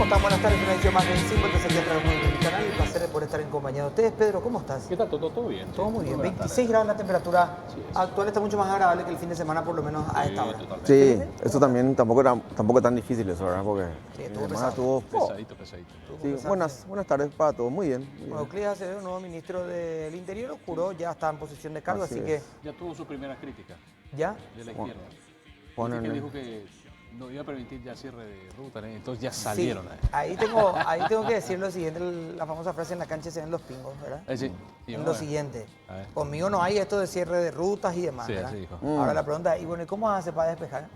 están? Buenas tardes, una edición más de 56 atrás de mi canal. Un placer por estar en compañía de ustedes. Pedro, ¿cómo estás? ¿Qué tal? ¿Todo bien? Todo muy bien. 26 grados la temperatura actual, está mucho más agradable que el fin de semana, por lo menos a esta hora. Sí, eso también tampoco es tan difícil eso, ¿verdad? Porque Sí, estuvo además pesado. Pesadito. Sí, buenas tardes para todos, muy bien. Bueno, Euclides Acevedo, nuevo ministro del Interior, juró, ya está en posición de cargo, así que Ya tuvo su primera crítica ya. de la izquierda. Juan Viste que Hernández. dijo que no iba a permitir ya cierre de ruta, ¿eh? Entonces ya salieron. Sí, ahí tengo que decir lo siguiente, la famosa frase: en la cancha se ven los pingos, ¿verdad? Sí. Y Es bueno, lo siguiente. a ver. Conmigo no hay esto de cierre de rutas y demás, Sí, ¿verdad? sí, dijo. Ahora la pregunta es, y bueno, ¿y cómo hace para despejar?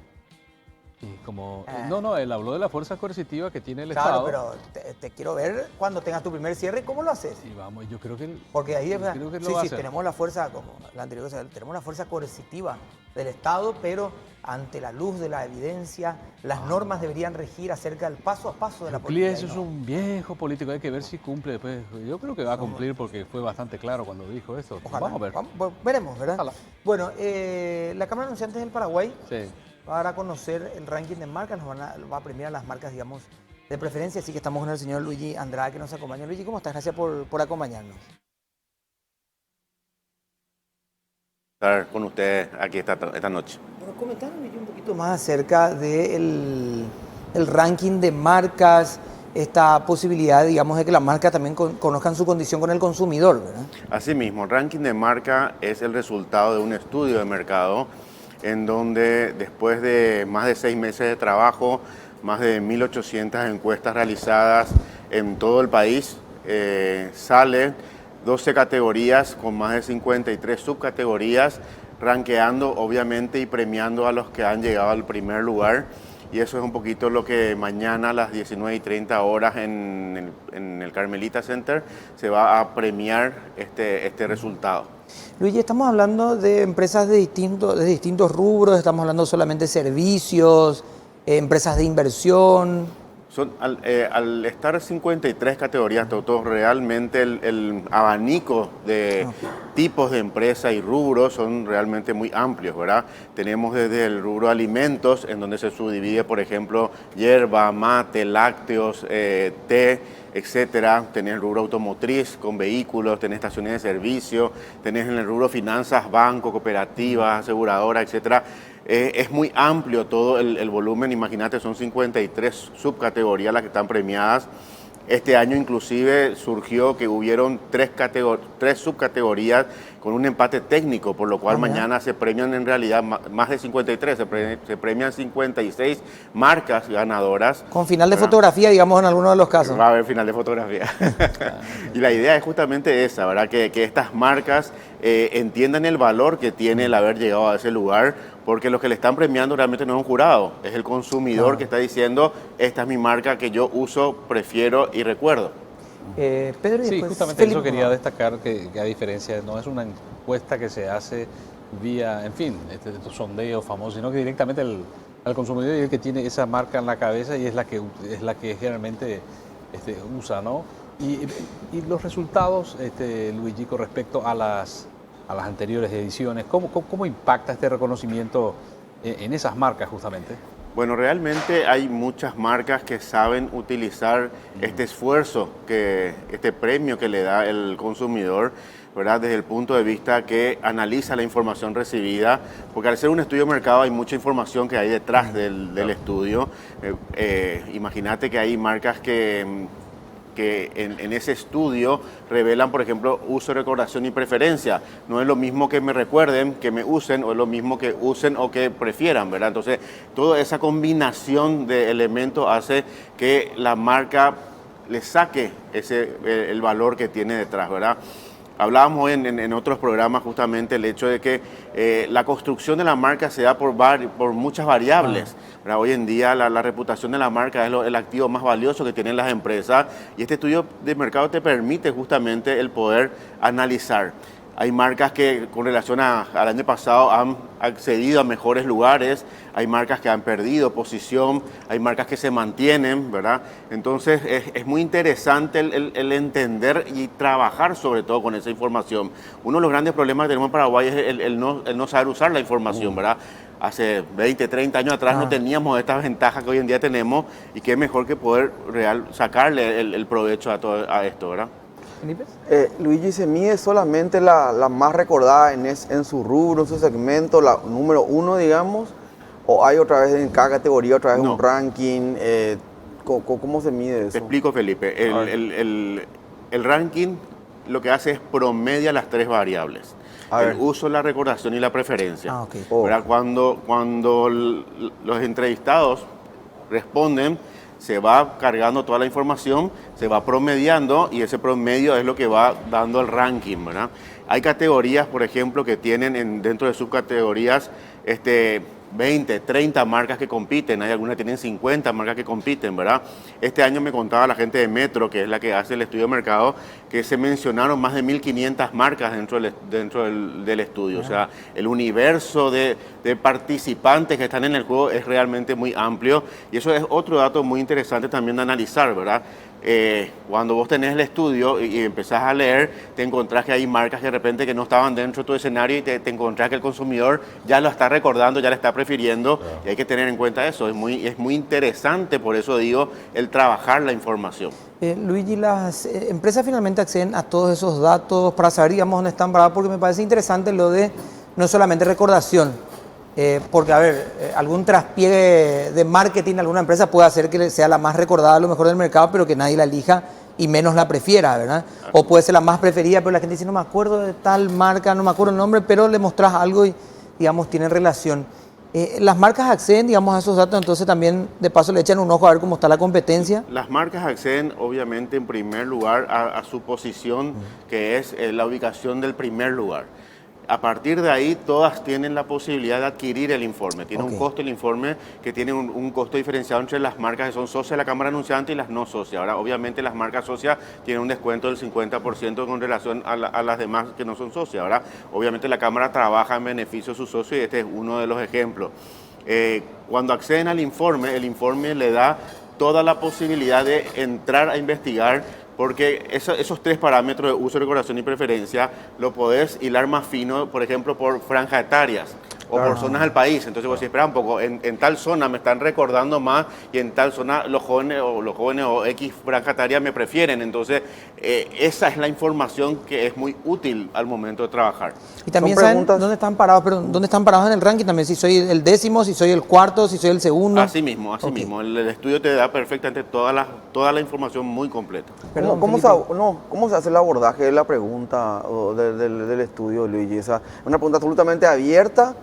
Y como, Ah. no, él habló de la fuerza coercitiva que tiene el Claro, Estado. pero te quiero ver cuando tengas tu primer cierre, ¿cómo lo haces? Y vamos, yo creo que Porque ahí es creo que lo sí, va a sí, hacer. tenemos la fuerza, como la anterior, tenemos la fuerza coercitiva del Estado, pero ante la luz de la evidencia, las normas deberían regir acerca del paso a paso de la política. Euclides es un viejo político, hay que ver si cumple después. Yo creo que va a cumplir porque fue bastante claro cuando dijo eso. Ojalá. Vamos a ver. Veremos, ¿verdad? Ojalá. Bueno, la Cámara de Anunciantes del Paraguay Sí. va a dar a conocer el ranking de marcas, va a premiar las marcas, digamos, de preferencia, así que estamos con el señor Luigi Andrade que nos acompaña. Luigi, ¿cómo estás? Gracias por acompañarnos. Estar con ustedes aquí esta noche. Bueno, comentanos un poquito más acerca del el ranking de marcas, esta posibilidad, digamos, de que las marcas también conozcan su condición con el consumidor, ¿verdad? Asimismo, el ranking de marca es el resultado de un estudio de mercado en donde después de más de 6 meses de trabajo, más de 1.800 encuestas realizadas en todo el país, salen 12 categorías con más de 53 subcategorías, rankeando obviamente y premiando a los que han llegado al primer lugar. Y eso es un poquito lo que mañana a las 19:30 horas en el Carmelita Center se va a premiar este resultado. Luigi, estamos hablando de empresas de distintos rubros, estamos hablando solamente de servicios, empresas de inversión. Al estar 53 categorías, todos realmente el abanico de tipos de empresas y rubros son realmente muy amplios, ¿verdad? Tenemos desde el rubro alimentos, en donde se subdivide, por ejemplo, hierba, mate, lácteos, té, etcétera. Tenés el rubro automotriz con vehículos, tenés estaciones de servicio, tenés en el rubro finanzas, banco, cooperativas, aseguradoras, etcétera. Es muy amplio todo el volumen, imagínate, son 53 subcategorías las que están premiadas. Este año inclusive surgió que hubieron tres subcategorías con un empate técnico, por lo cual mañana se premian en realidad más de 53, se premian 56 marcas ganadoras. Con final de fotografía, digamos, en algunos de los casos. Va a haber final de fotografía. Y la idea es justamente esa, ¿verdad? Que estas marcas entiendan el valor que tiene el haber llegado a ese lugar, porque lo que le están premiando realmente no es un jurado, es el consumidor que está diciendo, esta es mi marca que yo uso, prefiero y recuerdo. Pedro, y Sí, después justamente Felipe. eso quería destacar, que a diferencia, no es una encuesta que se hace vía, en fin, estos sondeos famosos, sino que directamente al consumidor y el que tiene esa marca en la cabeza y es la que generalmente usa, ¿no? Y los resultados, Luigi, con respecto a las anteriores ediciones, ¿cómo impacta este reconocimiento en esas marcas justamente? Bueno, realmente hay muchas marcas que saben utilizar este esfuerzo, este premio que le da el consumidor, ¿verdad? Desde el punto de vista que analiza la información recibida, porque al ser un estudio de mercado hay mucha información que hay detrás del estudio. Imagínate que hay marcas que en ese estudio revelan, por ejemplo, uso, recordación y preferencia. No es lo mismo que me recuerden, que me usen, o es lo mismo que usen o que prefieran, ¿verdad? Entonces, toda esa combinación de elementos hace que la marca le saque el valor que tiene detrás, ¿verdad? Hablábamos en otros programas justamente el hecho de que la construcción de la marca se da por muchas variables. ¿Verdad? Hoy en día la reputación de la marca es el activo más valioso que tienen las empresas y este estudio de mercado te permite justamente el poder analizar. Hay marcas que con relación al año pasado han accedido a mejores lugares, hay marcas que han perdido posición, hay marcas que se mantienen, ¿verdad? Entonces es muy interesante el entender y trabajar sobre todo con esa información. Uno de los grandes problemas que tenemos en Paraguay es el no saber usar la información, ¿verdad? Hace 20, 30 años atrás no teníamos estas ventajas que hoy en día tenemos y qué mejor que poder sacarle el provecho a esto, ¿verdad? Felipe. Luigi, ¿se mide solamente la más recordada en su rubro, en su segmento, la número uno, digamos? ¿O hay otra vez en cada categoría, otra vez No. un ranking? ¿Cómo se mide eso? Te explico, Felipe. El ranking lo que hace es promedia las tres variables. A ver. El uso, la recordación y la preferencia. Ah, ok. Oh. ¿Verdad? Cuando los entrevistados responden, se va cargando toda la información, se va promediando y ese promedio es lo que va dando el ranking, ¿verdad? Hay categorías, por ejemplo, que tienen dentro de subcategorías 20, 30 marcas que compiten, hay algunas que tienen 50 marcas que compiten, ¿verdad? Este año me contaba la gente de Metro, que es la que hace el estudio de mercado, que se mencionaron más de 1.500 marcas dentro del estudio. O sea, el universo de participantes que están en el juego es realmente muy amplio y eso es otro dato muy interesante también de analizar, ¿verdad? Cuando vos tenés el estudio y empezás a leer, te encontrás que hay marcas que de repente que no estaban dentro de tu escenario y te encontrás que el consumidor ya lo está recordando, ya lo está prefiriendo y hay que tener en cuenta eso. Es muy interesante, por eso digo, el trabajar la información. Luigi, las empresas finalmente acceden a todos esos datos para saber, digamos, dónde están paradas, porque me parece interesante lo de no solamente recordación. Porque, a ver, algún traspliegue de marketing, alguna empresa puede hacer que sea la más recordada a lo mejor del mercado, pero que nadie la elija y menos la prefiera, ¿verdad? O puede ser la más preferida, pero la gente dice, no me acuerdo de tal marca, no me acuerdo el nombre, pero le mostrás algo y, digamos, tienen relación. Las marcas acceden, digamos, a esos datos, entonces también de paso le echan un ojo a ver cómo está la competencia. Las marcas acceden, obviamente, en primer lugar a su posición, que es la ubicación del primer lugar. A partir de ahí, todas tienen la posibilidad de adquirir el informe. Tiene un costo el informe que tiene un costo diferenciado entre las marcas que son socias de la Cámara Anunciante y las no socias. Ahora, obviamente, las marcas socias tienen un descuento del 50% con relación a las demás que no son socias. Ahora, obviamente, la Cámara trabaja en beneficio de sus socios y este es uno de los ejemplos. Cuando acceden al informe, el informe le da toda la posibilidad de entrar a investigar, porque esos tres parámetros de uso, recordación y preferencia lo podés hilar más fino, por ejemplo, por franjas etarias o por zonas del país. Entonces vos decís, espera un poco, en tal zona me están recordando más y en tal zona los jóvenes o X franja etaria me prefieren. Entonces esa es la información que es muy útil al momento de trabajar. Y también Son saben preguntas- dónde están parados, pero dónde están parados en el ranking también, si soy el décimo, si soy el cuarto, si soy el segundo. Así mismo. El estudio te da perfectamente toda la información muy completa. Perdón, ¿Cómo Felipe. se hace el abordaje de la pregunta o del estudio, Luigi? ¿Es una pregunta absolutamente abierta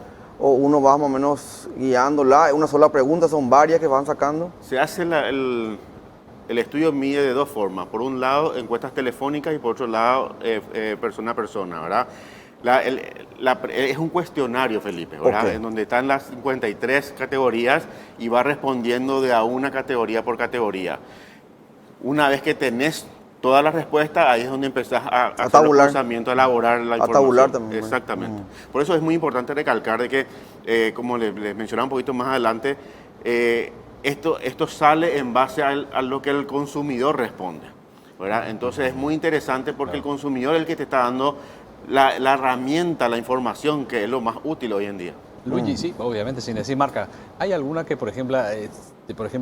o uno va más o menos guiándola? ¿Es una sola pregunta? ¿Son varias que van sacando? Se hace el estudio mide de dos formas. Por un lado, encuestas telefónicas y por otro lado, persona a persona, ¿verdad? Es un cuestionario, Felipe, ¿verdad? Ok. En donde están las 53 categorías y va respondiendo de a una categoría por categoría. Una vez que tenés todas las respuestas, ahí es donde empezás a hacer los tabular. procesamientos, a elaborar la A información. tabular también. Exactamente. Por eso es muy importante recalcar de que, como les mencionaba un poquito más adelante, esto sale en base a lo que el consumidor responde, ¿verdad? Entonces es muy interesante porque el consumidor es el que te está dando la herramienta, la información, que es lo más útil hoy en día. Luigi, sí, obviamente, sin decir marca. ¿Hay alguna que, por ejemplo,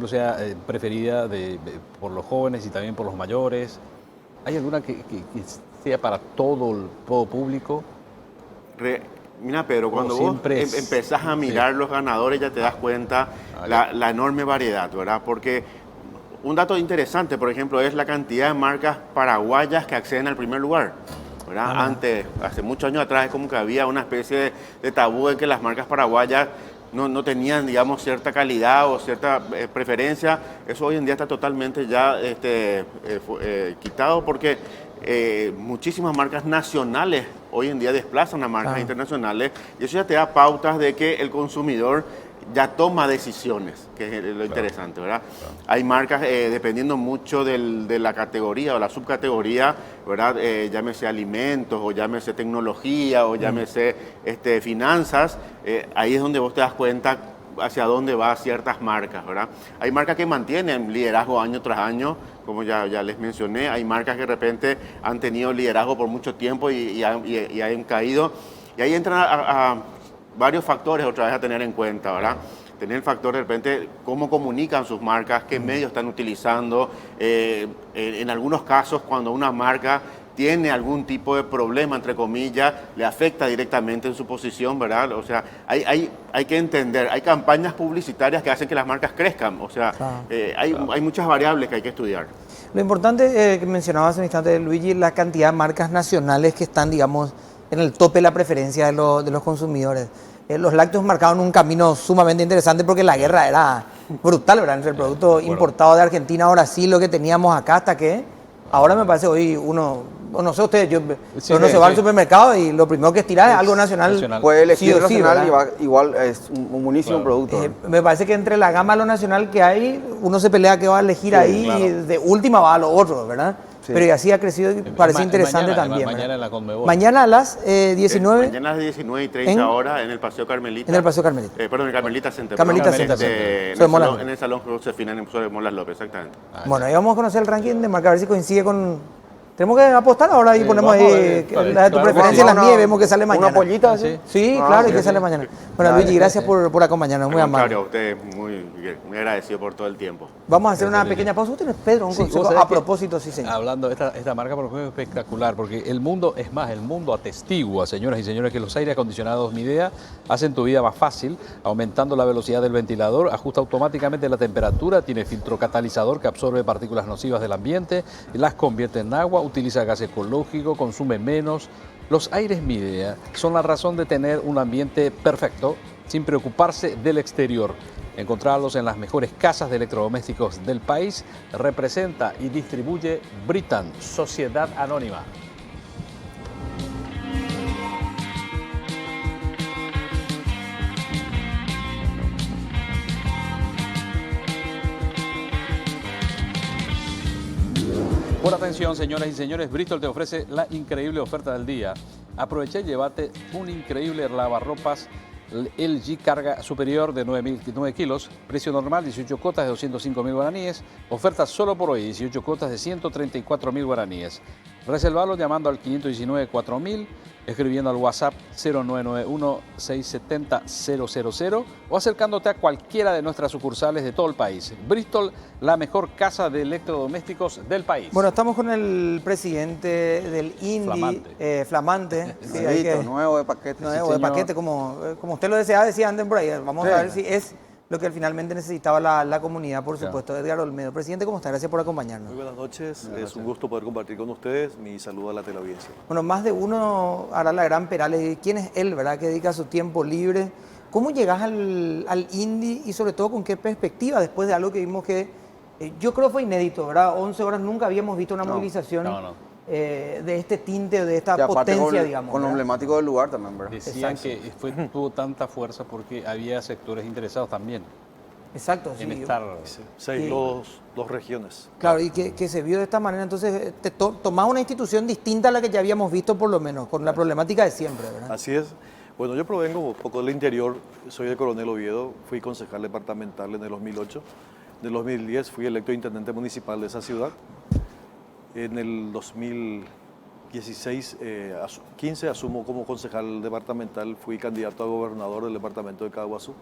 sea preferida por los jóvenes y también por los mayores? ¿Hay alguna que sea para todo el público? Mira, Pedro, cuando vos siempre empezás a mirar los ganadores ya te das cuenta la enorme variedad, ¿verdad? Porque un dato interesante, por ejemplo, es la cantidad de marcas paraguayas que acceden al primer lugar, ¿verdad? Hace muchos años atrás es como que había una especie de tabú en que las marcas paraguayas no tenían, digamos, cierta calidad o cierta preferencia. Eso hoy en día está totalmente ya quitado porque muchísimas marcas nacionales hoy en día desplazan a marcas internacionales y eso ya te da pautas de que el consumidor ya toma decisiones, que es lo interesante, ¿verdad? Hay marcas, dependiendo mucho de la categoría o la subcategoría, ¿verdad? Llámese alimentos, o llámese tecnología, o llámese finanzas, ahí es donde vos te das cuenta hacia dónde va ciertas marcas, ¿verdad? Hay marcas que mantienen liderazgo año tras año, como ya les mencioné. Hay marcas que de repente han tenido liderazgo por mucho tiempo y han caído. Y ahí entran a varios factores otra vez a tener en cuenta, ¿verdad? Tener el factor de repente cómo comunican sus marcas, qué medios están utilizando. En algunos casos, cuando una marca tiene algún tipo de problema, entre comillas, le afecta directamente en su posición, ¿verdad? O sea, hay que entender, hay campañas publicitarias que hacen que las marcas crezcan, o sea, hay muchas variables que hay que estudiar. Lo importante que mencionabas hace un instante, Luigi, la cantidad de marcas nacionales que están, digamos, en el tope de la preferencia de los consumidores. Los lácteos marcaron un camino sumamente interesante porque la guerra era brutal, ¿verdad? Entre el producto importado de Argentina a Brasil, lo que teníamos acá, hasta que ahora me parece hoy uno, no sé ustedes, uno se va al supermercado y lo primero que estira es algo nacional. Puede elegir sí o sí, nacional y igual es un buenísimo producto. Me parece que entre la gama de lo nacional que hay, uno se pelea que va a elegir ahí y de última va a lo otro, ¿verdad? Sí. Pero y así ha crecido y parece interesante también. Mañana en la Conmebol. Mañana a las 19. Mañana a las 19:30 horas en el Paseo Carmelita. En el Paseo Carmelita. Perdón, el Carmelita Center. Carmelita Center. En el Salón Josefina, en el Molas López, exactamente. Bueno, ahí vamos a conocer el ranking de marca, a ver si coincide con... Tenemos que apostar ahora y ponemos ahí la de tu preferencia y las mías y vemos que sale mañana. ¿Una pollita? Sí, claro, y que sale mañana. Bueno, Luigi, gracias por acompañarnos, muy amable. Claro, usted muy agradecido por todo el tiempo. Vamos a hacer una pequeña pausa. Usted, Pedro, un consejo a propósito, sí, señor. Hablando de esta marca, por ejemplo, es espectacular, porque el mundo atestigua, señoras y señores, que los aires acondicionados Midea hacen tu vida más fácil, aumentando la velocidad del ventilador, ajusta automáticamente la temperatura, tiene filtro catalizador que absorbe partículas nocivas del ambiente, las convierte en agua, utiliza gas ecológico, consume menos. Los aires Midea son la razón de tener un ambiente perfecto, sin preocuparse del exterior. Encontrarlos en las mejores casas de electrodomésticos del país. Representa y distribuye Britan, Sociedad Anónima. Por atención, señoras y señores, Bristol te ofrece la increíble oferta del día. Aprovecha y llévate un increíble lavarropas LG Carga Superior de 9 kilos, precio normal 18 cuotas de 205.000 guaraníes, oferta solo por hoy, 18 cuotas de 134.000 guaraníes. Reservalo llamando al 519-4000, escribiendo al WhatsApp 0991-670-000 o acercándote a cualquiera de nuestras sucursales de todo el país. Bristol, la mejor casa de electrodomésticos del país. Bueno, estamos con el presidente del INDI, flamante. Sí, nuevo de paquete. Nuevo de paquete, como usted lo decía antes por ahí. Vamos a ver si es lo que finalmente necesitaba la comunidad, por supuesto. Edgar Olmedo. Presidente, ¿cómo está? Gracias por acompañarnos. Muy buenas noches. Es un gusto poder compartir con ustedes. Mi saludo a la teleaudiencia. Bueno, más de uno hará la gran Perales. ¿Quién es él, verdad? Que dedica su tiempo libre. ¿Cómo llegas al INDI y sobre todo con qué perspectiva después de algo que vimos que yo creo fue inédito, ¿verdad? 11 horas nunca habíamos visto una movilización de este tinte, de esta potencia, digamos. Con lo emblemático del lugar también, ¿verdad? Decían que tuvo tanta fuerza porque había sectores interesados también. Exacto, en sí. estar... Dos regiones. Claro, y que se vio de esta manera, entonces tomás una institución distinta a la que ya habíamos visto por lo menos, con la problemática de siempre, ¿verdad? Así es. Bueno, yo provengo un poco del interior, soy de Coronel Oviedo, fui concejal departamental en el 2008, en el 2010 fui electo intendente municipal de esa ciudad, en el 2016, 15 asumo como concejal departamental, fui candidato a gobernador del departamento de Caguazú.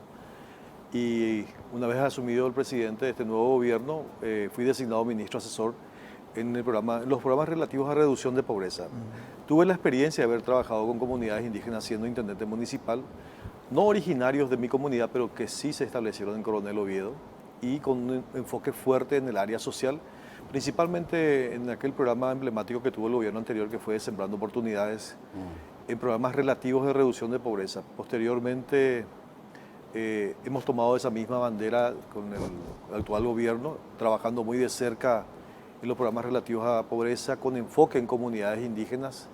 Y una vez asumido el presidente de este nuevo gobierno, fui designado ministro asesor en los programas relativos a reducción de pobreza. Tuve la experiencia de haber trabajado con comunidades indígenas siendo intendente municipal, no originarios de mi comunidad, pero que sí se establecieron en Coronel Oviedo y con un enfoque fuerte en el área social, principalmente en aquel programa emblemático que tuvo el gobierno anterior, que fue Sembrando Oportunidades, en programas relativos de reducción de pobreza. Posteriormente, hemos tomado esa misma bandera con el actual gobierno, trabajando muy de cerca en los programas relativos a pobreza con enfoque en comunidades indígenas,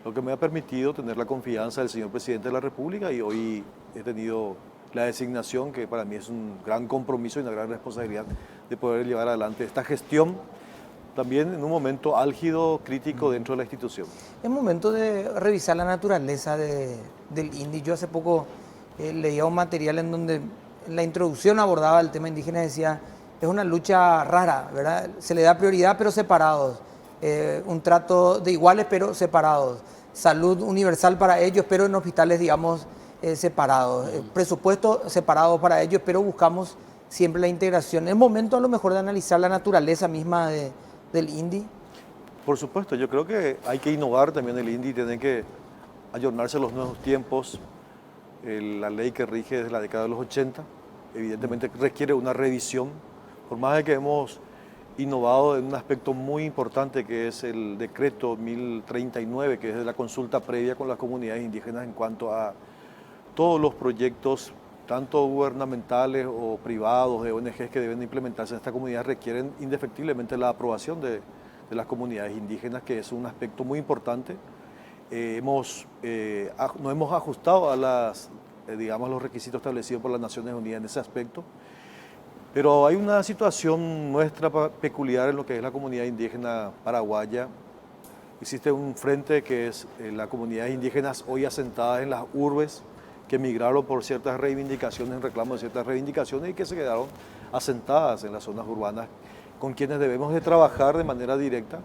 lo que me ha permitido tener la confianza del señor presidente de la República y hoy he tenido la designación, que para mí es un gran compromiso y una gran responsabilidad de poder llevar adelante esta gestión, también en un momento álgido, crítico dentro de la institución. Es momento de revisar la naturaleza del INDI. Yo hace poco leía un material en donde en la introducción abordaba el tema indígena y decía, es una lucha rara, ¿verdad? Se le da prioridad pero separados, un trato de iguales pero separados, salud universal para ellos pero en hospitales, digamos, separados, presupuesto separado para ellos, pero buscamos siempre la integración. Es momento a lo mejor de analizar la naturaleza misma del INDI. Por supuesto, yo creo que hay que innovar también el INDI, tiene que ayornarse a los nuevos tiempos. La ley que rige desde la década de los 80 evidentemente requiere una revisión, por más de que hemos innovado en un aspecto muy importante que es el decreto 1039, que es de la consulta previa con las comunidades indígenas en cuanto a todos los proyectos, tanto gubernamentales o privados, de ONGs que deben implementarse en esta comunidad, requieren indefectiblemente la aprobación de las comunidades indígenas, que es un aspecto muy importante. Nos hemos ajustado a digamos, los requisitos establecidos por las Naciones Unidas en ese aspecto, pero hay una situación nuestra peculiar en lo que es la comunidad indígena paraguaya. Existe un frente que es las comunidades indígenas hoy asentadas en las urbes, que emigraron por ciertas reivindicaciones, en reclamo de ciertas reivindicaciones y que se quedaron asentadas en las zonas urbanas, con quienes debemos de trabajar de manera directa,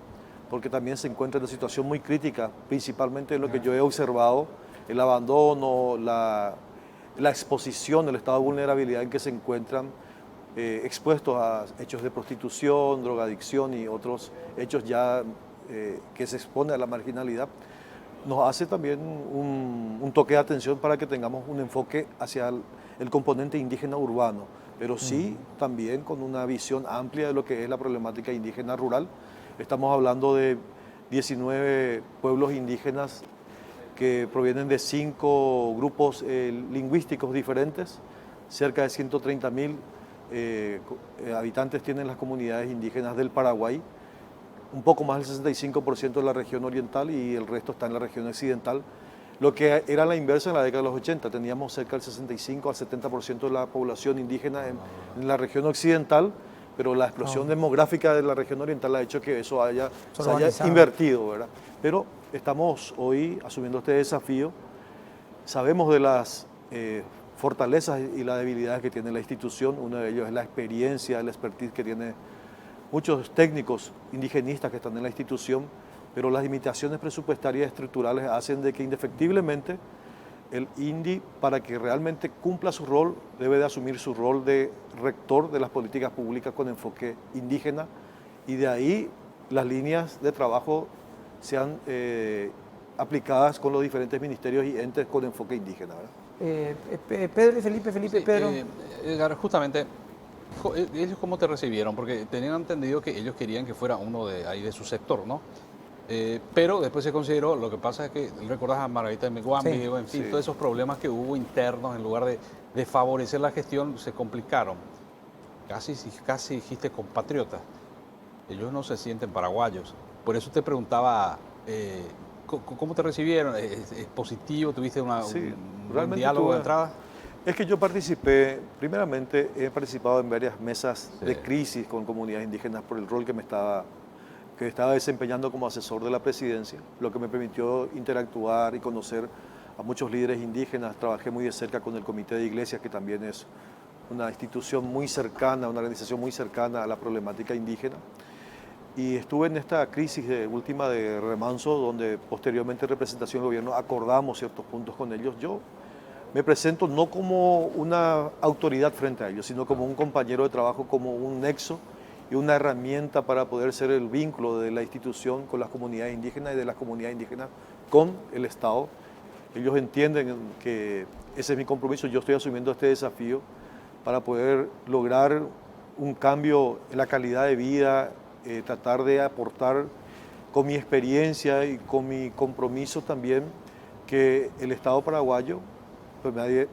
porque también se encuentra en una situación muy crítica, principalmente en lo que yo he observado, el abandono, la exposición, el estado de vulnerabilidad en que se encuentran expuestos a hechos de prostitución, drogadicción y otros hechos ya que se expone a la marginalidad. Nos hace también un toque de atención para que tengamos un enfoque hacia el componente indígena urbano, pero sí también con una visión amplia de lo que es la problemática indígena rural. Estamos hablando de 19 pueblos indígenas que provienen de 5 grupos lingüísticos diferentes, cerca de 130.000 habitantes tienen las comunidades indígenas del Paraguay, un poco más del 65% en la región oriental y el resto está en la región occidental, lo que era la inversa en la década de los 80. Teníamos cerca del 65 al 70% de la población indígena en la región occidental, pero la explosión demográfica de la región oriental ha hecho que eso se haya invertido, ¿verdad? Pero estamos hoy asumiendo este desafío, sabemos de las fortalezas y las debilidades que tiene la institución. Uno de ellos es la experiencia, el expertise que tiene muchos técnicos indigenistas que están en la institución, pero las limitaciones presupuestarias estructurales hacen de que indefectiblemente el INDI, para que realmente cumpla su rol, debe de asumir su rol de rector de las políticas públicas con enfoque indígena, y de ahí las líneas de trabajo sean aplicadas con los diferentes ministerios y entes con enfoque indígena, ¿verdad? Pedro y Felipe, Pedro. Edgar, justamente, ¿ellos cómo te recibieron? Porque tenían entendido que ellos querían que fuera uno de ahí de su sector, ¿no? Pero después se consideró, lo que pasa es que recordás a Margarita de Meguambi, Sí. en fin, Sí. todos esos problemas que hubo internos, en lugar de favorecer la gestión, se complicaron. Casi dijiste compatriotas. Ellos no se sienten paraguayos. Por eso te preguntaba, ¿cómo te recibieron? ¿Es positivo? ¿Tuviste un realmente diálogo de tuve- entrada? Es que yo participé, primeramente he participado en varias mesas Sí. de crisis con comunidades indígenas por el rol que estaba desempeñando como asesor de la presidencia, lo que me permitió interactuar y conocer a muchos líderes indígenas. Trabajé muy de cerca con el Comité de Iglesias, que también es una institución muy cercana, una organización muy cercana a la problemática indígena. Y estuve en esta crisis última de Remanso, donde posteriormente en representación del gobierno acordamos ciertos puntos con ellos. Yo me presento no como una autoridad frente a ellos, sino como un compañero de trabajo, como un nexo y una herramienta para poder ser el vínculo de la institución con las comunidades indígenas y de las comunidades indígenas con el Estado. Ellos entienden que ese es mi compromiso, yo estoy asumiendo este desafío para poder lograr un cambio en la calidad de vida, tratar de aportar con mi experiencia y con mi compromiso también que el Estado paraguayo,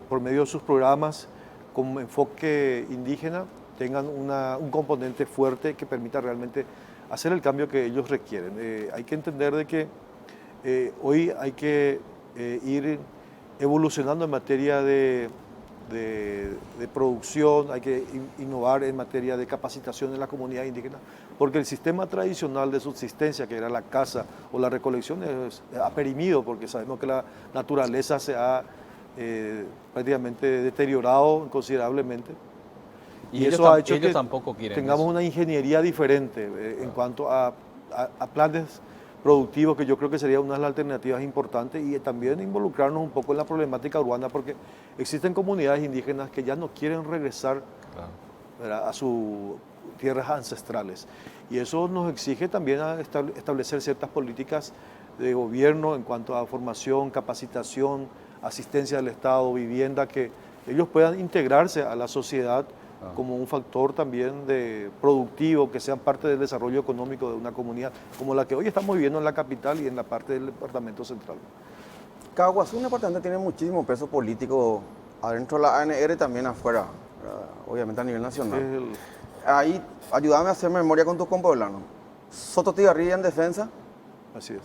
por medio de sus programas con enfoque indígena, tengan un componente fuerte que permita realmente hacer el cambio que ellos requieren. Hay que entender de que hoy hay que ir evolucionando en materia de de producción, hay que innovar en materia de capacitación en la comunidad indígena, porque el sistema tradicional de subsistencia, que era la caza o la recolección, ha perimido, porque sabemos que la naturaleza se ha prácticamente deteriorado considerablemente. Y eso ha hecho ellos que tampoco quieren tengamos eso. una ingeniería diferente en cuanto a planes productivos, que yo creo que sería una de las alternativas importantes, y también involucrarnos un poco en la problemática urbana, porque existen comunidades indígenas que ya no quieren regresar, ¿verdad?, a sus tierras ancestrales. Y eso nos exige también a establecer ciertas políticas de gobierno en cuanto a formación, capacitación, asistencia del Estado, vivienda, que ellos puedan integrarse a la sociedad como un factor también productivo, que sean parte del desarrollo económico de una comunidad, como la que hoy estamos viviendo en la capital y en la parte del departamento central. Caguazú, un departamento, tiene muchísimo peso político adentro de la ANR y también afuera, ¿verdad? Obviamente a nivel nacional. Ahí, ayúdame a hacer memoria con tus compueblanos. Soto Tigarrilla en defensa. Así es.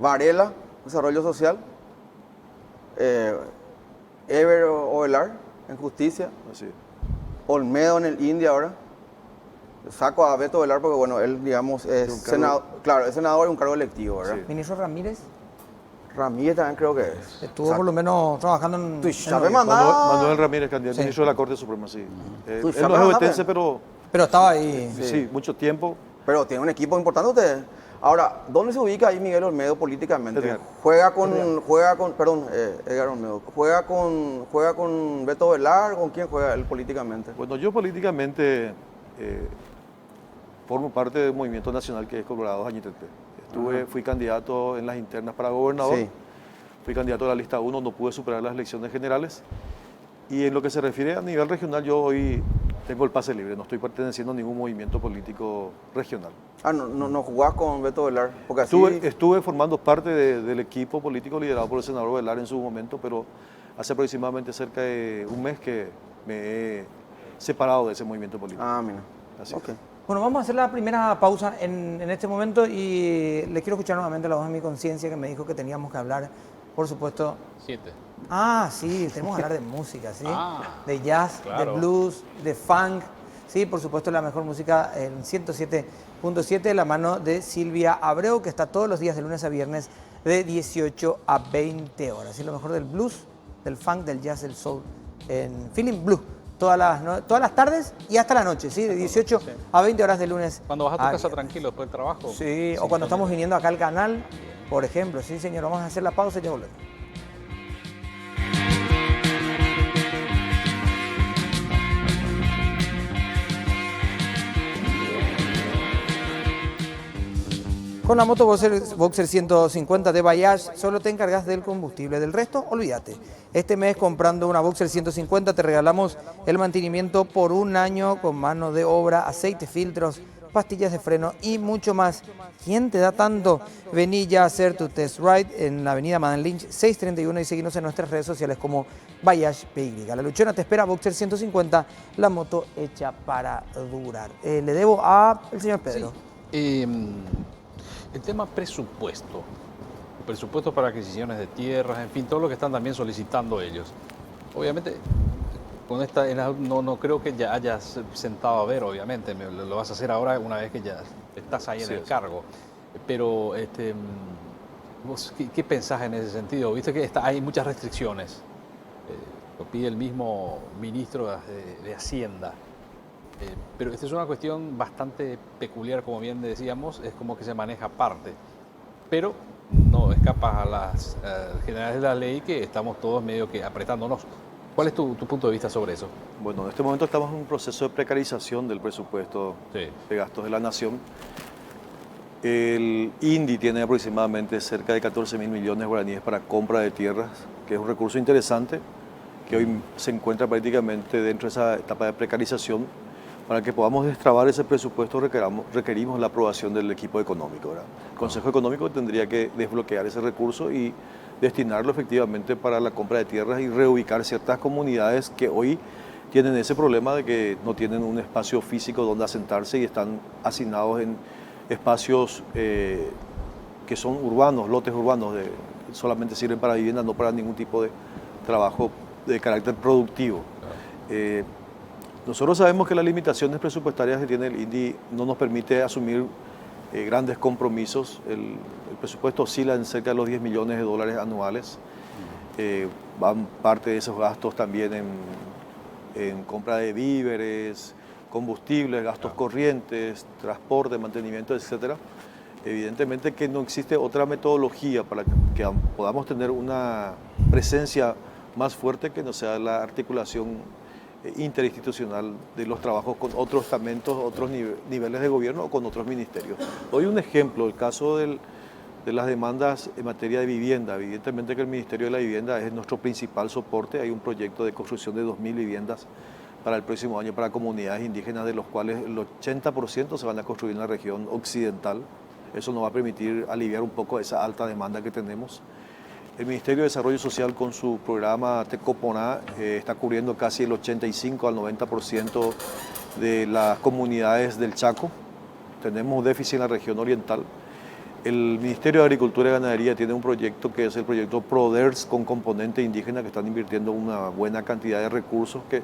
Varela, desarrollo social. Ever Ovelar, en justicia. Así es. Olmedo en el India ahora. Saco a Beto Velar porque, bueno, él, digamos, es senador, claro, es senador y un cargo electivo, ¿verdad? Sí. Ministro Ramírez Ramírez también creo que es. estuvo por lo menos trabajando en... Ya en me el- mandaba. Manuel Ramírez, candidato Sí. ministro de la Corte Suprema, sí. Él Tú no es sabes, huehuetense, ¿sabes? pero Pero estaba ahí. sí, mucho tiempo. Pero tiene un equipo importante ustedes. Ahora, ¿dónde se ubica ahí Miguel Olmedo políticamente? Edgar. Juega con, Edgar Olmedo. ¿Juega con Beto Velar? ¿Con quién juega él políticamente? Bueno, yo políticamente formo parte del movimiento nacional que es Colorado Jañitepe. Fui candidato en las internas para gobernador, Sí. fui candidato a la lista 1, no pude superar las elecciones generales. Y en lo que se refiere a nivel regional, yo hoy tengo el pase libre, no estoy perteneciendo a ningún movimiento político regional. Ah, no jugás con Beto Velar. Porque así, Estuve formando parte del equipo político liderado por el senador Velar en su momento, pero hace aproximadamente cerca de un mes que me he separado de ese movimiento político. Ah, mira. Así Ok. es. Bueno, vamos a hacer la primera pausa en este momento y le quiero escuchar nuevamente la voz de mi conciencia que me dijo que teníamos que hablar, por supuesto. 7. Ah, sí, tenemos que hablar de música, ¿sí? Ah, De jazz, claro. de blues, de funk. Sí, por supuesto, la mejor música en 107.7 de la mano de Silvia Abreu, que está todos los días de lunes a viernes de 18 a 20 horas. Y lo mejor del blues, del funk, del jazz, del soul, en Feeling Blue. Todas las tardes y hasta la noche, ¿sí? De 18 a 20 horas de lunes. Cuando vas a tu casa viernes. tranquilo después del trabajo. Sí, o cuando estamos viniendo acá al canal, por ejemplo. Sí, señor, vamos a hacer la pausa y ya volvemos. Con la moto Boxer 150 de Bayash solo te encargas del combustible, del resto olvídate. Este mes comprando una Boxer 150 te regalamos el mantenimiento por un año con mano de obra, aceite, filtros, pastillas de freno y mucho más. ¿Quién te da tanto? Vení ya a hacer tu test ride en la avenida Madame Lynch 631 y seguinos en nuestras redes sociales como Bayash PY. La luchona te espera, Boxer 150, la moto hecha para durar. Le debo al señor Pedro. El tema presupuesto para adquisiciones de tierras, en fin, todo lo que están también solicitando ellos. Obviamente, con esta no creo que ya hayas sentado a ver, obviamente, lo vas a hacer ahora una vez que ya estás ahí en el cargo. Pero, ¿vos qué pensás en ese sentido? Viste que hay muchas restricciones. Lo pide el mismo ministro de Hacienda. Pero esta es una cuestión bastante peculiar, como bien decíamos, es como que se maneja aparte. Pero no escapas a las generales de la ley, que estamos todos medio que apretándonos. ¿Cuál es tu punto de vista sobre eso? Bueno, en este momento estamos en un proceso de precarización del presupuesto de gastos de la nación. El INDI tiene aproximadamente cerca de 14.000 millones de guaraníes para compra de tierras, que es un recurso interesante, que hoy se encuentra prácticamente dentro de esa etapa de precarización. Para que podamos destrabar ese presupuesto requerimos la aprobación del equipo económico, ¿verdad? El Consejo Económico tendría que desbloquear ese recurso y destinarlo efectivamente para la compra de tierras y reubicar ciertas comunidades que hoy tienen ese problema de que no tienen un espacio físico donde asentarse y están asignados en espacios que son urbanos, lotes urbanos, solamente sirven para vivienda, no para ningún tipo de trabajo de carácter productivo. Nosotros sabemos que las limitaciones presupuestarias que tiene el INDI no nos permite asumir grandes compromisos. El presupuesto oscila en cerca de los 10 millones de dólares anuales. Van parte de esos gastos también en compra de víveres, combustibles, gastos corrientes, transporte, mantenimiento, etc. Evidentemente que no existe otra metodología para que podamos tener una presencia más fuerte que no sea la articulación interinstitucional de los trabajos con otros estamentos, otros niveles de gobierno o con otros ministerios. Doy un ejemplo, el caso de las demandas en materia de vivienda. Evidentemente que el Ministerio de la Vivienda es nuestro principal soporte. Hay un proyecto de construcción de 2.000 viviendas para el próximo año para comunidades indígenas, de los cuales el 80% se van a construir en la región occidental. Eso nos va a permitir aliviar un poco esa alta demanda que tenemos. El Ministerio de Desarrollo Social, con su programa Tecoponá, está cubriendo casi el 85 al 90% de las comunidades del Chaco. Tenemos déficit en la región oriental. El Ministerio de Agricultura y Ganadería tiene un proyecto que es el proyecto PRODERS con componente indígena, que están invirtiendo una buena cantidad de recursos que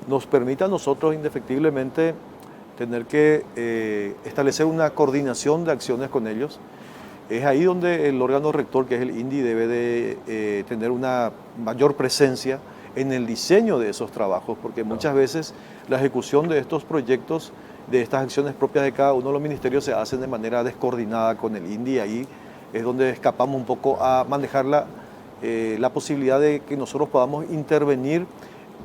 nos permite a nosotros indefectiblemente tener que establecer una coordinación de acciones con ellos. Es ahí donde el órgano rector, que es el INDI, debe de tener una mayor presencia en el diseño de esos trabajos, porque muchas veces la ejecución de estos proyectos, de estas acciones propias de cada uno de los ministerios, se hacen de manera descoordinada con el INDI. Ahí es donde escapamos un poco a manejar la posibilidad de que nosotros podamos intervenir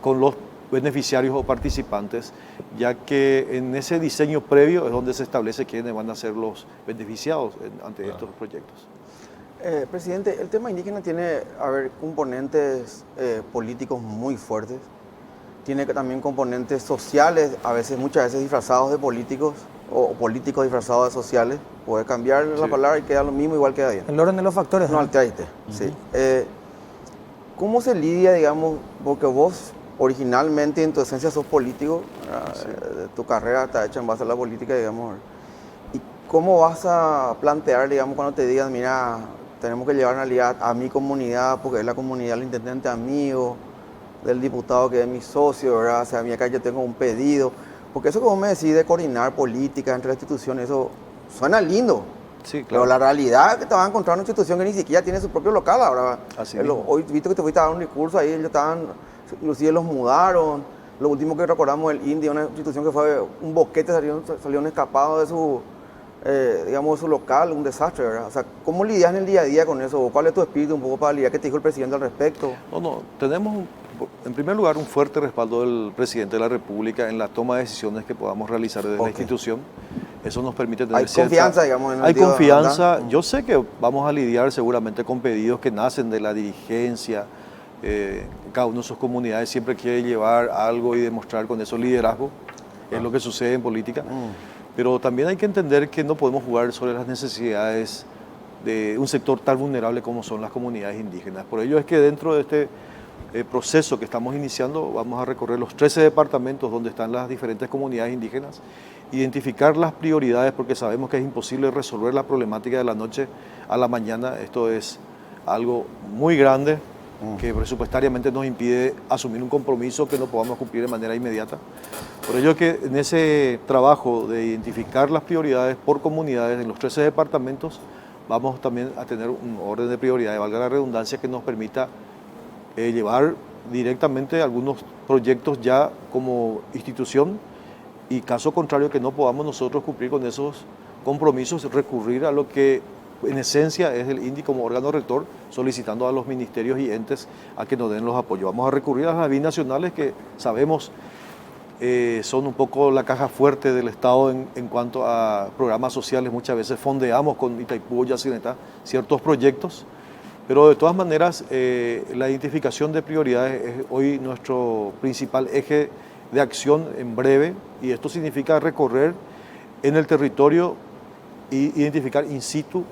con los beneficiarios o participantes, ya que en ese diseño previo es donde se establece quiénes van a ser los beneficiados ante estos proyectos. Presidente, el tema indígena tiene, componentes políticos muy fuertes, tiene también componentes sociales, muchas veces disfrazados de políticos, o políticos disfrazados de sociales. Puede cambiar la palabra y queda lo mismo, igual queda bien. El orden de los factores. No alteraste, sí. ¿Cómo se lidia, digamos, porque vos originalmente en tu esencia sos político, tu carrera está hecha en base a la política, digamos, y cómo vas a plantear, digamos, cuando te digan, mira, tenemos que llevar una realidad a mi comunidad, porque es la comunidad del intendente amigo, del diputado que es mi socio, ¿verdad? O sea, a mí acá yo tengo un pedido, porque eso que vos me decís de coordinar política entre las instituciones, eso suena lindo. Sí, claro. Pero la realidad es que te vas a encontrar una institución que ni siquiera tiene su propio local ahora. Hoy viste que te fuiste a dar un discurso ahí, ellos estaban, inclusive los mudaron. Lo último que recordamos del INDI, una institución que fue un boquete, salieron escapados de su, digamos, de su local, un desastre, ¿verdad? O sea, ¿cómo lidias en el día a día con eso? ¿Cuál es tu espíritu un poco para lidiar? ¿Qué te dijo el presidente al respecto? Tenemos en primer lugar un fuerte respaldo del presidente de la República en la toma de decisiones que podamos realizar desde la institución. Eso nos permite tener confianza, digamos, en el Hay confianza. Yo sé que vamos a lidiar seguramente con pedidos que nacen de la dirigencia. Cada uno de sus comunidades siempre quiere llevar algo y demostrar con eso liderazgo. Es lo que sucede en política. Pero también hay que entender que no podemos jugar sobre las necesidades de un sector tan vulnerable como son las comunidades indígenas. Por ello es que dentro de este proceso que estamos iniciando vamos a recorrer los 13 departamentos donde están las diferentes comunidades indígenas, identificar las prioridades, porque sabemos que es imposible resolver la problemática de la noche a la mañana. Esto es algo muy grande que presupuestariamente nos impide asumir un compromiso que no podamos cumplir de manera inmediata. Por ello que en ese trabajo de identificar las prioridades por comunidades en los 13 departamentos vamos también a tener un orden de prioridades, valga la redundancia, que nos permita llevar directamente algunos proyectos ya como institución, y caso contrario que no podamos nosotros cumplir con esos compromisos, recurrir a lo que en esencia es el INDI como órgano rector, solicitando a los ministerios y entes a que nos den los apoyos. Vamos a recurrir a las binacionales, que sabemos son un poco la caja fuerte del Estado en cuanto a programas sociales. Muchas veces fondeamos con Itaipú o Yacineta ciertos proyectos, pero de todas maneras la identificación de prioridades es hoy nuestro principal eje de acción en breve, y esto significa recorrer en el territorio e identificar in situ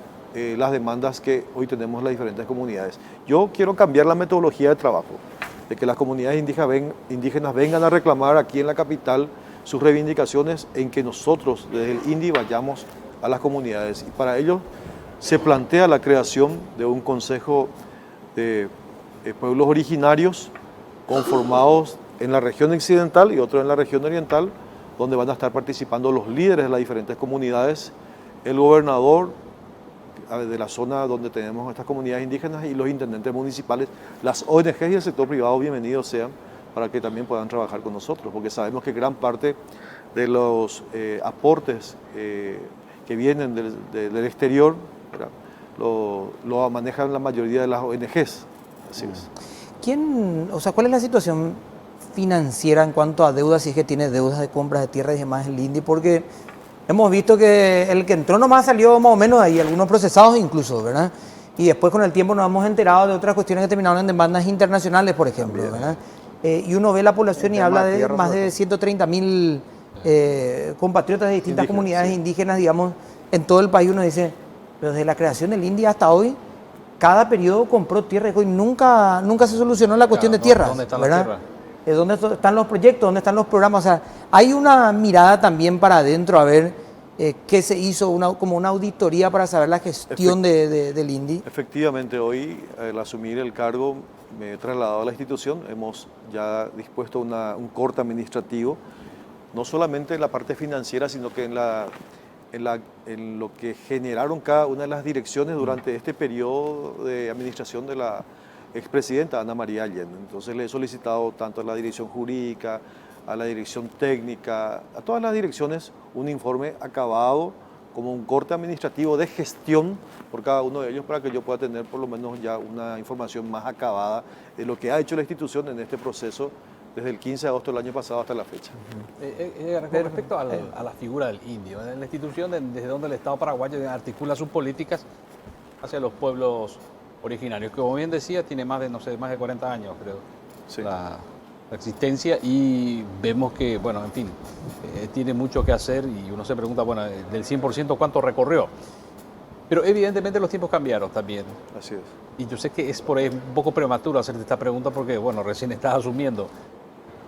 las demandas que hoy tenemos las diferentes comunidades. Yo quiero cambiar la metodología de trabajo, de que las comunidades indígenas vengan a reclamar aquí en la capital sus reivindicaciones, en que nosotros desde el INDI vayamos a las comunidades, y para ello se plantea la creación de un consejo de pueblos originarios conformados en la región occidental y otro en la región oriental, donde van a estar participando los líderes de las diferentes comunidades, el gobernador de la zona donde tenemos estas comunidades indígenas y los intendentes municipales, las ONGs y el sector privado, bienvenidos sean, para que también puedan trabajar con nosotros, porque sabemos que gran parte de los aportes que vienen del exterior, ¿verdad?, lo manejan la mayoría de las ONGs. Así es. ¿Cuál es la situación financiera en cuanto a deudas, si es que tiene deudas de compras de tierra y demás el INDI? Porque hemos visto que el que entró nomás salió más o menos ahí, algunos procesados incluso, ¿verdad? Y después con el tiempo nos hemos enterado de otras cuestiones que terminaron en demandas internacionales, por ejemplo, ¿verdad? Y uno ve la población y habla de más de 130.000 compatriotas de distintas comunidades indígenas, digamos, en todo el país. Uno dice, pero desde la creación del INDI hasta hoy, cada periodo compró tierra y nunca se solucionó la cuestión de tierras. ¿Dónde están ¿verdad? las tierras? ¿Dónde están los proyectos? ¿Dónde están los programas? O sea, hay una mirada también para adentro a ver qué se hizo, como una auditoría para saber la gestión del INDI. Efectivamente, hoy al asumir el cargo me he trasladado a la institución, hemos ya dispuesto un corte administrativo, no solamente en la parte financiera, sino que en lo que generaron cada una de las direcciones durante este periodo de administración de la expresidenta Ana María Allende. Entonces le he solicitado tanto a la dirección jurídica, a la dirección técnica, a todas las direcciones, un informe acabado como un corte administrativo de gestión por cada uno de ellos, para que yo pueda tener por lo menos ya una información más acabada de lo que ha hecho la institución en este proceso desde el 15 de agosto del año pasado hasta la fecha. Con respecto a la figura del indio, en la institución desde donde el Estado paraguayo articula sus políticas hacia los pueblos originarios, que como bien decía, tiene más de 40 años, creo, Sí. la existencia, y vemos que, bueno, en fin, tiene mucho que hacer y uno se pregunta, bueno, del 100% ¿cuánto recorrió? Pero evidentemente los tiempos cambiaron también. Así es. Y yo sé que es por ahí un poco prematuro hacerte esta pregunta porque, bueno, recién estás asumiendo.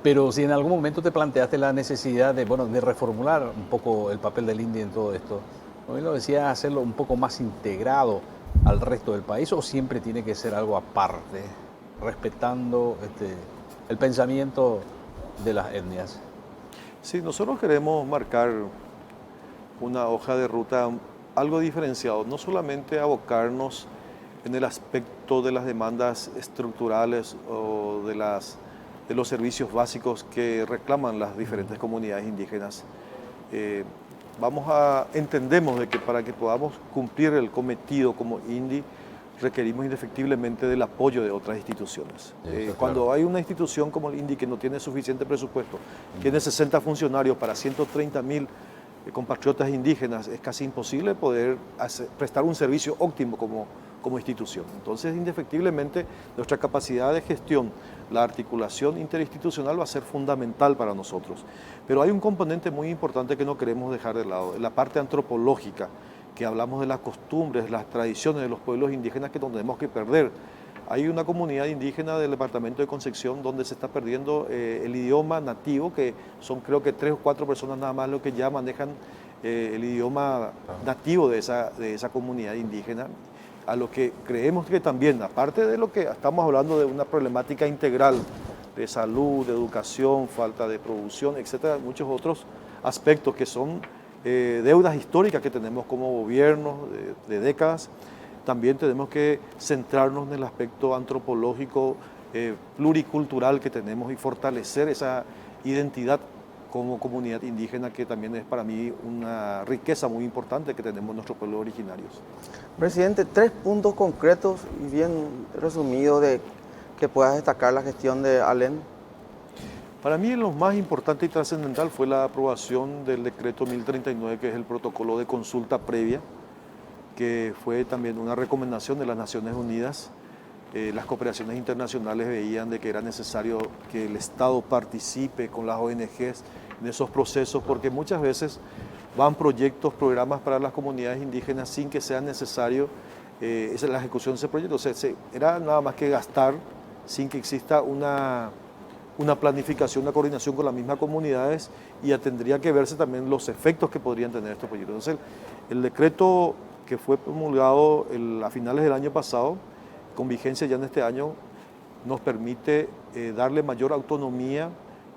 Pero si en algún momento te planteaste la necesidad de reformular un poco el papel del INDI en todo esto, ¿no lo decías, hacerlo un poco más integrado al resto del país, o siempre tiene que ser algo aparte, respetando el pensamiento de las etnias? Sí, nosotros queremos marcar una hoja de ruta algo diferenciado, no solamente abocarnos en el aspecto de las demandas estructurales o de los servicios básicos que reclaman las diferentes comunidades indígenas. Entendemos de que para que podamos cumplir el cometido como INDI, requerimos indefectiblemente del apoyo de otras instituciones. Cuando hay una institución como el INDI que no tiene suficiente presupuesto, tiene 60 funcionarios para 130.000 compatriotas indígenas, es casi imposible poder prestar un servicio óptimo como institución. Entonces, indefectiblemente, nuestra capacidad de gestión, la articulación interinstitucional va a ser fundamental para nosotros. Pero hay un componente muy importante que no queremos dejar de lado, la parte antropológica, que hablamos de las costumbres, las tradiciones de los pueblos indígenas que no tenemos que perder. Hay una comunidad indígena del departamento de Concepción donde se está perdiendo el idioma nativo, que son creo que 3 o 4 personas nada más los que ya manejan el idioma nativo de esa comunidad indígena, a lo que creemos que también, aparte de lo que estamos hablando de una problemática integral de salud, de educación, falta de producción, etcétera, muchos otros aspectos que son deudas históricas que tenemos como gobierno de décadas. También tenemos que centrarnos en el aspecto antropológico, pluricultural que tenemos y fortalecer esa identidad como comunidad indígena, que también es para mí una riqueza muy importante que tenemos nuestros pueblos originarios. Presidente, 3 puntos concretos y bien resumidos de que puedas destacar la gestión de Allen. Para mí lo más importante y trascendental fue la aprobación del decreto 1039, que es el protocolo de consulta previa, que fue también una recomendación de las Naciones Unidas. Las cooperaciones internacionales veían de que era necesario que el Estado participe con las ONGs en esos procesos, porque muchas veces van proyectos, programas para las comunidades indígenas sin que sea necesario la ejecución de ese proyecto. O sea, era nada más que gastar sin que exista una planificación, una coordinación con las mismas comunidades, y ya tendría que verse también los efectos que podrían tener estos proyectos. Entonces, el decreto que fue promulgado a finales del año pasado, con vigencia ya en este año, nos permite darle mayor autonomía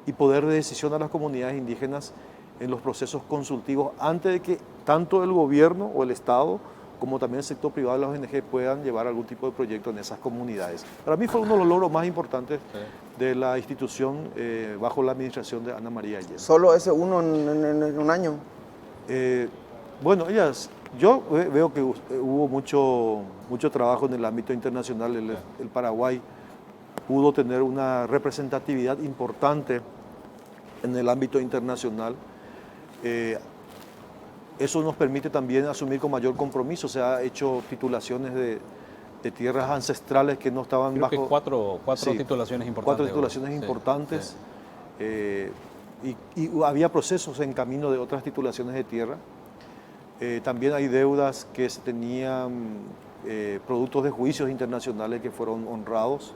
y poder de decisión a las comunidades indígenas en los procesos consultivos antes de que tanto el gobierno o el Estado como también el sector privado de las ONG puedan llevar algún tipo de proyecto en esas comunidades. Para mí fue uno de los logros más importantes de la institución bajo la administración de Ana María Allende. ¿Solo ese uno en un año? Bueno, yo veo que hubo mucho trabajo en el ámbito internacional. El Paraguay pudo tener una representatividad importante en el ámbito internacional. Eso nos permite también asumir con mayor compromiso. Se ha hecho titulaciones de tierras ancestrales que no estaban Creo bajo... que cuatro Sí, titulaciones importantes. 4 titulaciones Sí, importantes. sí. Y había procesos en camino de otras titulaciones de tierra. También hay deudas que se tenían productos de juicios internacionales que fueron honrados.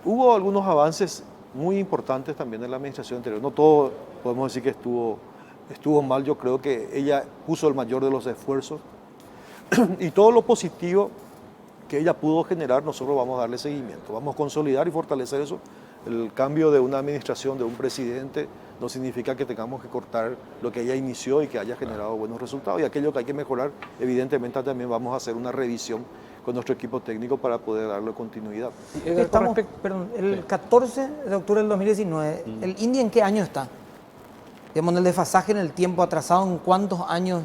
Hubo algunos avances muy importantes también en la administración anterior. No todo podemos decir que estuvo mal. Yo creo que ella puso el mayor de los esfuerzos y todo lo positivo que ella pudo generar, nosotros vamos a darle seguimiento. Vamos a consolidar y fortalecer eso. El cambio de una administración, de un presidente, no significa que tengamos que cortar lo que ella inició y que haya generado buenos resultados. Y aquello que hay que mejorar, evidentemente también vamos a hacer una revisión con nuestro equipo técnico para poder darle continuidad. Estamos, perdón, el 14 de octubre del 2019, ¿el INDI en qué año está? Digamos, en el desfasaje en el tiempo atrasado, ¿en cuántos años?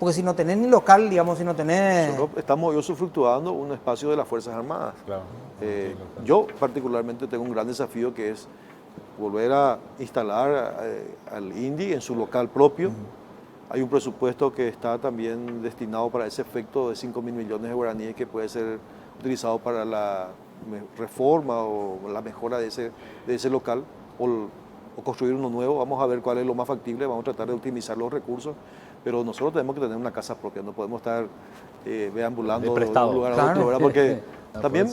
Porque si no tenés ni local, digamos, si no tenés... Nosotros estamos usufructuando un espacio de las Fuerzas Armadas. Claro. Yo particularmente tengo un gran desafío que es volver a instalar al INDI en su local propio. Hay un presupuesto que está también destinado para ese efecto de 5.000 millones de guaraníes que puede ser utilizado para la reforma o la mejora de ese local o construir uno nuevo. Vamos a ver cuál es lo más factible, vamos a tratar de optimizar los recursos, pero nosotros tenemos que tener una casa propia, no podemos estar deambulando de un lugar a otro, ¿verdad? Porque también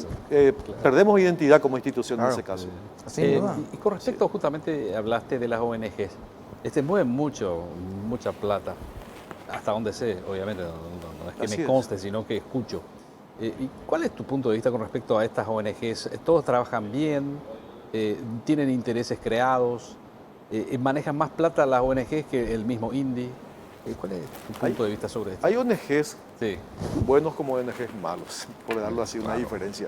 perdemos identidad como institución en ese caso. Sin duda. Y con respecto, justamente hablaste de las ONGs, mueven mucha plata, hasta donde sé, obviamente, no es que Así me es. conste, sino que escucho. ¿Y cuál es tu punto de vista con respecto a estas ONGs? ¿Todos trabajan bien? ¿Tienen intereses creados? ¿Manejan más plata las ONGs que el mismo INDI? ¿Cuál es tu punto de vista sobre esto? Hay ONGs Sí. buenos como ONGs malos, por darlo así, una diferencia.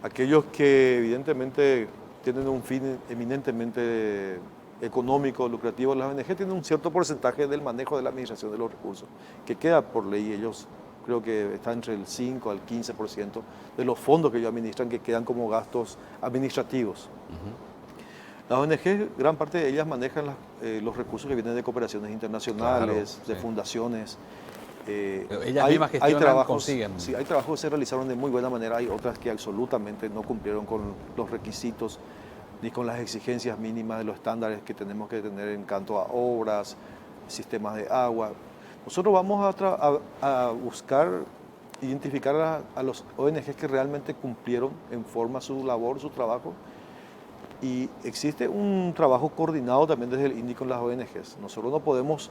Aquellos que evidentemente tienen un fin eminentemente económico, lucrativo, las ONG tienen un cierto porcentaje del manejo de la administración de los recursos, que queda por ley. Ellos creo que está entre el 5 al 15% de los fondos que ellos administran que quedan como gastos administrativos. Las ONG, gran parte de ellas manejan los recursos que vienen de cooperaciones internacionales, Claro, de sí. fundaciones. Ellas mismas gestionan, consiguen. Sí, hay trabajos que se realizaron de muy buena manera, hay otras que absolutamente no cumplieron con los requisitos ni con las exigencias mínimas de los estándares que tenemos que tener en cuanto a obras, sistemas de agua. Nosotros vamos a buscar identificar a los ONGs que realmente cumplieron en forma su labor, su trabajo. Y existe un trabajo coordinado también desde el INDI con las ONGs. Nosotros no podemos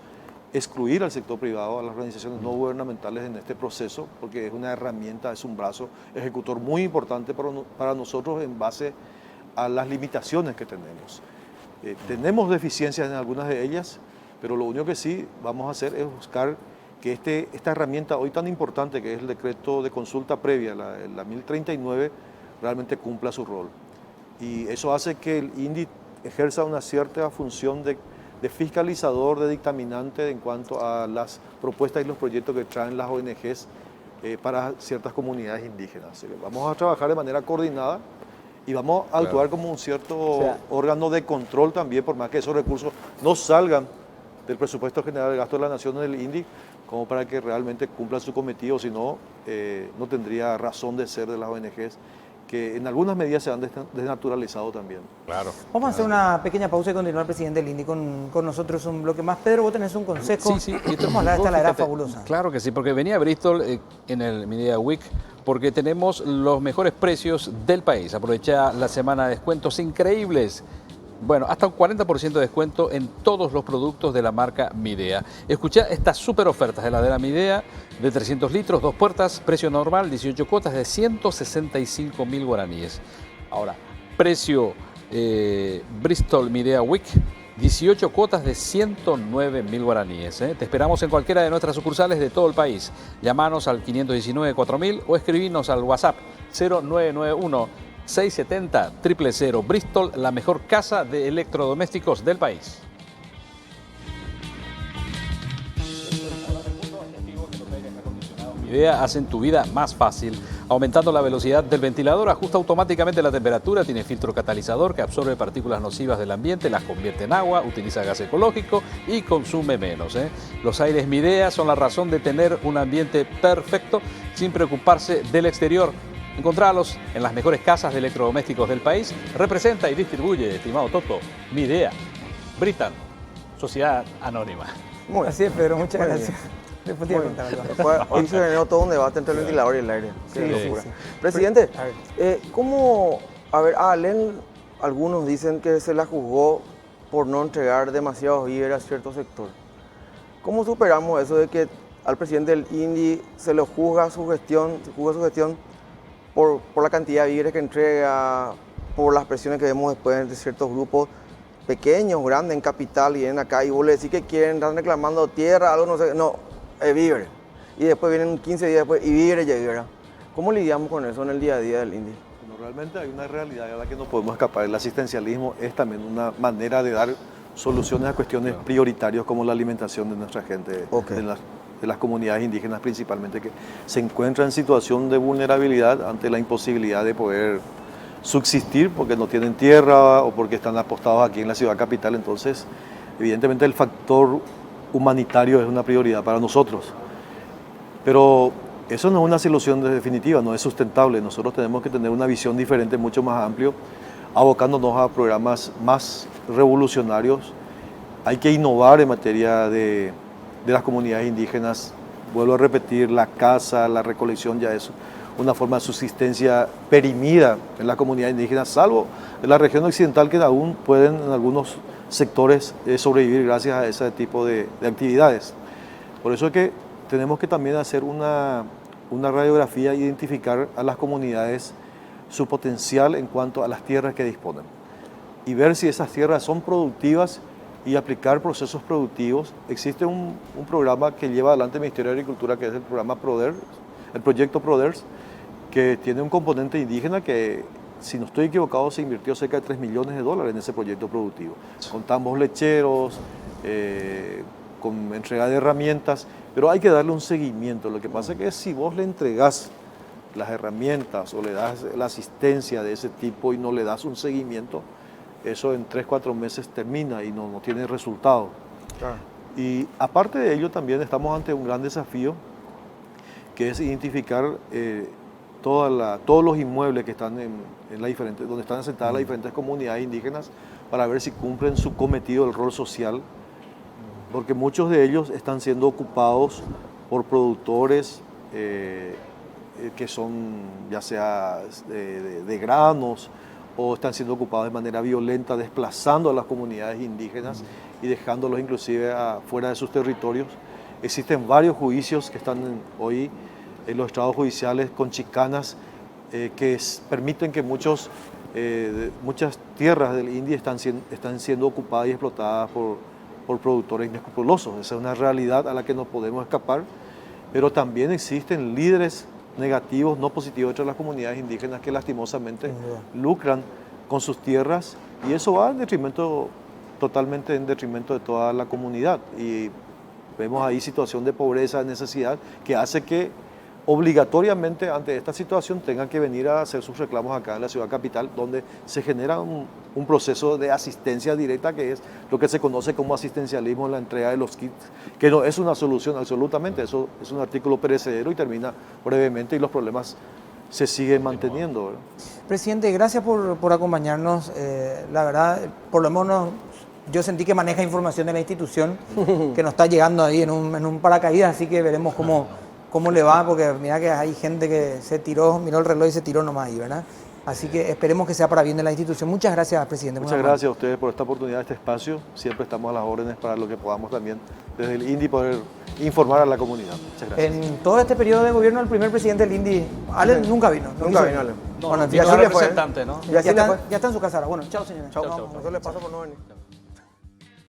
excluir al sector privado, a las organizaciones no gubernamentales en este proceso, porque es una herramienta, es un brazo ejecutor muy importante para nosotros en base a las limitaciones que tenemos. Tenemos deficiencias en algunas de ellas, pero lo único que sí vamos a hacer es buscar que esta herramienta hoy tan importante, que es el decreto de consulta previa, la 1039, realmente cumpla su rol. Y eso hace que el INDI ejerza una cierta función de fiscalizador, de dictaminante en cuanto a las propuestas y los proyectos que traen las ONGs para ciertas comunidades indígenas. Así que vamos a trabajar de manera coordinada y vamos a actuar como un cierto órgano de control también, por más que esos recursos no salgan del presupuesto general de gasto de la Nación en el INDI, como para que realmente cumplan su cometido, si no, no tendría razón de ser de las ONGs, que en algunas medidas se han desnaturalizado también. Claro. Vamos a hacer una pequeña pausa y continuar, presidente del INDI, con nosotros un bloque más. Pedro, vos tenés un consejo. Sí. Vamos a hablar de esta ladera Fíjate, fabulosa. Claro que sí, porque venía a Bristol en el Media Week, porque tenemos los mejores precios del país. Aprovecha la semana de descuentos increíbles Bueno, hasta un 40% de descuento en todos los productos de la marca Midea. Escucha estas súper ofertas: heladera Midea de 300 litros, 2 puertas, precio normal, 18 cuotas de 165.000 guaraníes. Ahora, precio Bristol Midea Week, 18 cuotas de 109.000 guaraníes. Te esperamos en cualquiera de nuestras sucursales de todo el país. Llámanos al 519-4000 o escribinos al WhatsApp 0991-670-000. Bristol, la mejor casa de electrodomésticos del país. Midea hacen tu vida más fácil. Aumentando la velocidad del ventilador, ajusta automáticamente la temperatura, tiene filtro catalizador que absorbe partículas nocivas del ambiente, las convierte en agua, utiliza gas ecológico y consume menos. Los aires Midea son la razón de tener un ambiente perfecto sin preocuparse del exterior. Encontralos en las mejores casas de electrodomésticos del país. Representa y distribuye, estimado Toto, Midea, Britan, Sociedad Anónima. Muy Así es, Pedro, muchas Muy gracias. bien. Después te voy a contar algo. Después, hoy se generó todo un debate entre el ventilador y el aire. Qué Sí, locura. sí. Presidente, A ver. ¿cómo, a ver, a Alén algunos dicen que se la juzgó por no entregar demasiados víveres a cierto sector? ¿Cómo superamos eso de que al presidente del INDI se le juzga su gestión, por la cantidad de víveres que entrega, por las presiones que vemos después de ciertos grupos pequeños, grandes, en capital y vienen acá y vos le decís que quieren, están reclamando tierra, algo, no sé, no, víveres. Y después vienen 15 días después y víveres ya víveres. ¿Cómo lidiamos con eso en el día a día del INDI? Bueno, realmente hay una realidad a la que no podemos escapar. El asistencialismo es también una manera de dar soluciones a cuestiones prioritarias como la alimentación de nuestra gente, de las comunidades indígenas principalmente, que se encuentran en situación de vulnerabilidad ante la imposibilidad de poder subsistir porque no tienen tierra o porque están apostados aquí en la ciudad capital. Entonces, evidentemente el factor humanitario es una prioridad para nosotros. Pero eso no es una solución definitiva, no es sustentable. Nosotros tenemos que tener una visión diferente, mucho más amplio, abocándonos a programas más revolucionarios. Hay que innovar en materia de las comunidades indígenas. Vuelvo a repetir, la caza, la recolección ya es una forma de subsistencia perimida en las comunidades indígenas, salvo en la región occidental, que aún pueden en algunos sectores sobrevivir gracias a ese tipo de actividades. Por eso es que tenemos que también hacer una radiografía e identificar a las comunidades su potencial en cuanto a las tierras que disponen y ver si esas tierras son productivas y aplicar procesos productivos. Existe un programa que lleva adelante el Ministerio de Agricultura, que es el programa PRODER, el proyecto PRODERS, que tiene un componente indígena que, si no estoy equivocado, se invirtió cerca de $3 millones en ese proyecto productivo. Contamos lecheros, con entrega de herramientas, pero hay que darle un seguimiento. Lo que pasa es que si vos le entregás las herramientas o le das la asistencia de ese tipo y no le das un seguimiento, eso en 3-4 meses termina y no tiene resultado. Claro. Y aparte de ello, también estamos ante un gran desafío, que es identificar todos los inmuebles que están donde están asentadas las diferentes comunidades indígenas, para ver si cumplen su cometido, el rol social, porque muchos de ellos están siendo ocupados por productores que son ya sea de granos, o están siendo ocupados de manera violenta, desplazando a las comunidades indígenas y dejándolos inclusive fuera de sus territorios. Existen varios juicios que están hoy en los estrados judiciales con chicanas que permiten que muchas tierras del INDI están siendo ocupadas y explotadas por productores inescrupulosos. Esa es una realidad a la que no podemos escapar, pero también existen líderes negativos, no positivos entre las comunidades indígenas que lastimosamente lucran con sus tierras, y eso va totalmente en detrimento de toda la comunidad. Y vemos ahí situación de pobreza, de necesidad, que hace que obligatoriamente ante esta situación tengan que venir a hacer sus reclamos acá en la ciudad capital, donde se genera un proceso de asistencia directa, que es lo que se conoce como asistencialismo en la entrega de los kits, que no es una solución absolutamente. Eso es un artículo perecedero y termina brevemente y los problemas se siguen manteniendo, ¿verdad? Presidente, gracias por acompañarnos. La verdad, por lo menos yo sentí que maneja información de la institución que nos está llegando ahí en un paracaídas, así que veremos cómo le va, porque mira que hay gente que se tiró, miró el reloj y se tiró nomás ahí, ¿verdad? Así que esperemos que sea para bien de la institución. Muchas gracias, presidente. Muchas gracias a ustedes por esta oportunidad, este espacio. Siempre estamos a las órdenes para lo que podamos también desde el INDI poder informar a la comunidad. Muchas gracias. En todo este periodo de gobierno, el primer presidente del INDI, Ale, nunca vino. Nunca vino, Ale. No, Bueno, vino ya el le fue. representante, ¿no? Ya está en su casa ahora. Bueno, chao, señores. Chao, chao. Eso le pasa por no venir.